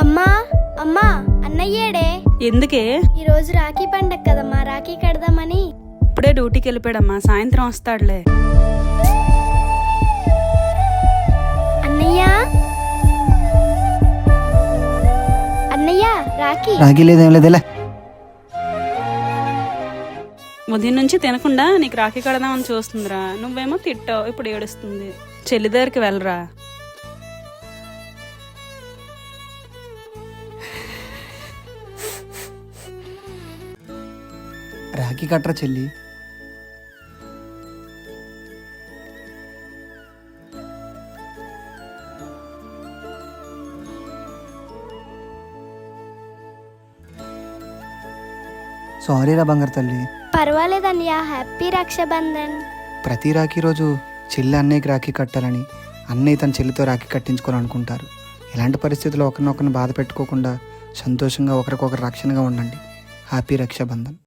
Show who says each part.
Speaker 1: అమ్మా అమ్మా అన్నయ్యేడే?
Speaker 2: ఎందుకే?
Speaker 1: ఈ రోజు రాఖీ పండగ కదమ్మా, రాఖీ కడదామని.
Speaker 2: ఇప్పుడే డ్యూటీకి వెళ్ళిపోయాడమ్మా, సాయంత్రం వస్తాడులే.
Speaker 1: అన్నయ్య అన్నయ్య రాఖీ.
Speaker 3: రాఖీ లేదేం లేదేలే.
Speaker 2: ఉదయం నుంచి తినకుండా నీకు రాఖీ కడదామని చూస్తుందిరా, నువ్వేమో తిట్టావు, ఇప్పుడు ఏడుస్తుంది. చెల్లి దగ్గరికి వెళ్ళరా.
Speaker 3: రాఖీ కట్టరా చెల్లి. సారీ రా బంగారు తల్లి.
Speaker 1: పర్వాలేదన్నయ్య, హ్యాపీ రక్షాబంధన్.
Speaker 3: ప్రతి రాఖీ రోజు చెల్లి అన్నయ్యకి రాఖీ కట్టాలని అన్నయ్య తన చెల్లితో రాఖీ కట్టించుకోవాలనుకుంటారు. ఇలాంటి పరిస్థితుల్లో ఒకరినొకరిని బాధ పెట్టుకోకుండా సంతోషంగా ఒకరికొకరు రక్షణగా ఉండండి. హ్యాపీ రక్షాబంధన్.